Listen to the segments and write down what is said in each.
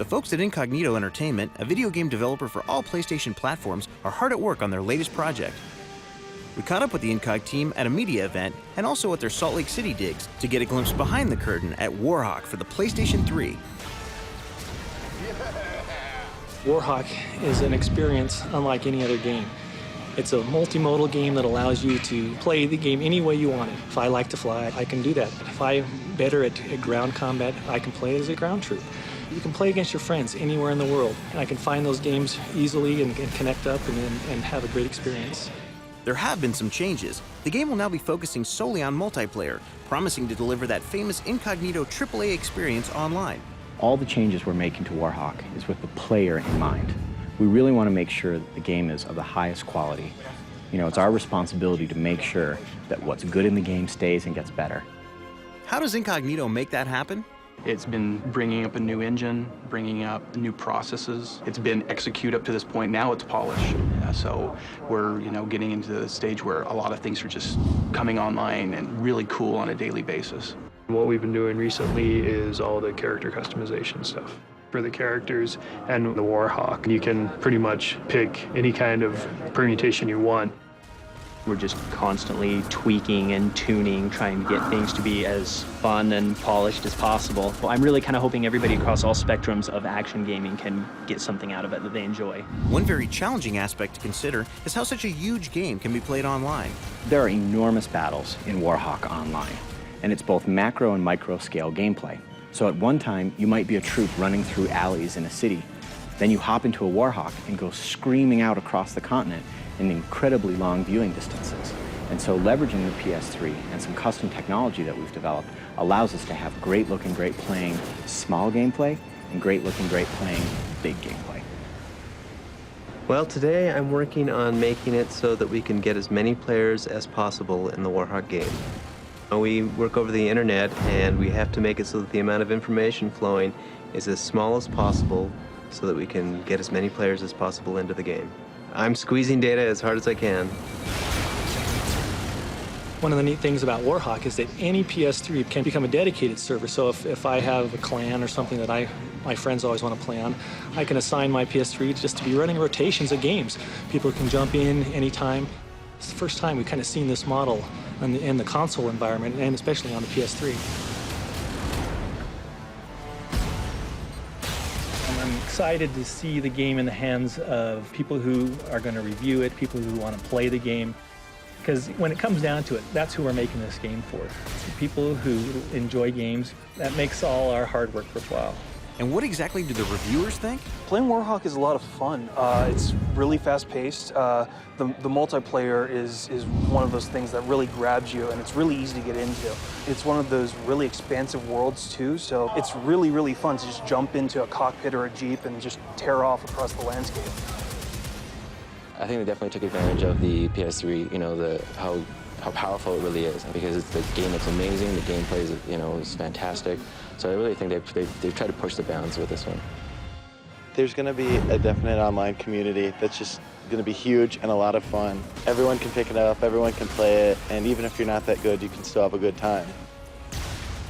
The folks at Incognito Entertainment, a video game developer for all PlayStation platforms, are hard at work on their latest project. We caught up with the Incog team at a media event and also at their Salt Lake City digs to get a glimpse behind the curtain at Warhawk for the PlayStation 3. Warhawk is an experience unlike any other game. It's a multimodal game that allows you to play the game any way you want it. If I like to fly, I can do that. If I'm better at ground combat, I can play as a ground troop. You can play against your friends anywhere in the world. I can find those games easily and connect up and have a great experience. There have been some changes. The game will now be focusing solely on multiplayer, promising to deliver that famous Incognito AAA experience online. All the changes we're making to Warhawk is with the player in mind. We really want to make sure that the game is of the highest quality. You know, it's our responsibility to make sure that what's good in the game stays and gets better. How does Incognito make that happen? It's been bringing up a new engine, bringing up new processes. It's been execute up to this point. Now it's polish. So we're, getting into the stage where a lot of things are just coming online and really cool on a daily basis. What we've been doing recently is all the character customization stuff. For the characters and the Warhawk, you can pretty much pick any kind of permutation you want. We're just constantly tweaking and tuning, trying to get things to be as fun and polished as possible. Well, I'm really kind of hoping everybody across all spectrums of action gaming can get something out of it that they enjoy. One very challenging aspect to consider is how such a huge game can be played online. There are enormous battles in Warhawk Online, and it's both macro and micro scale gameplay. So at one time, you might be a troop running through alleys in a city. Then you hop into a Warhawk and go screaming out across the continent in incredibly long viewing distances. And so leveraging the PS3 and some custom technology that we've developed allows us to have great looking, great playing small gameplay and great looking, great playing big gameplay. Well, today I'm working on making it so that we can get as many players as possible in the Warhawk game. We work over the internet, and we have to make it so that the amount of information flowing is as small as possible so that we can get as many players as possible into the game. I'm squeezing data as hard as I can. One of the neat things about Warhawk is that any PS3 can become a dedicated server. So if I have a clan or something that my friends always want to play on, I can assign my PS3 just to be running rotations of games. People can jump in anytime. It's the first time we've kind of seen this model in the console environment, and especially on the PS3. I'm excited to see the game in the hands of people who are going to review it, people who want to play the game. Because when it comes down to it, that's who we're making this game for. People who enjoy games. That makes all our hard work worthwhile. And what exactly do the reviewers think? Playing Warhawk is a lot of fun. It's really fast-paced. The multiplayer is one of those things that really grabs you, and it's really easy to get into. It's one of those really expansive worlds, too, so it's really, really fun to just jump into a cockpit or a Jeep and just tear off across the landscape. I think they definitely took advantage of the PS3, how powerful it really is, because the game looks amazing, the gameplay is, is fantastic. So I really think they've tried to push the bounds with this one. There's going to be a definite online community that's just going to be huge and a lot of fun. Everyone can pick it up, everyone can play it, and even if you're not that good, you can still have a good time.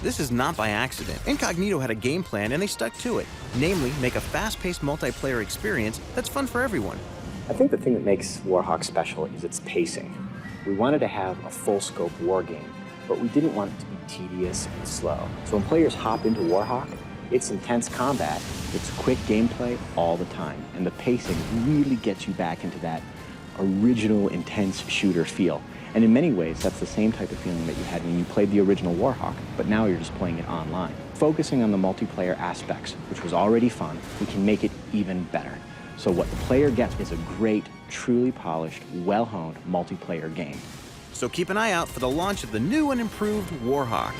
This is not by accident. Incognito had a game plan and they stuck to it. Namely, make a fast-paced multiplayer experience that's fun for everyone. I think the thing that makes Warhawk special is its pacing. We wanted to have a full-scope war game, but we didn't want it to be tedious and slow. So when players hop into Warhawk, it's intense combat, it's quick gameplay all the time, and the pacing really gets you back into that original intense shooter feel. And in many ways, that's the same type of feeling that you had when you played the original Warhawk, but now you're just playing it online. Focusing on the multiplayer aspects, which was already fun, we can make it even better. So what the player gets is a great, truly polished, well-honed multiplayer game. So keep an eye out for the launch of the new and improved Warhawk.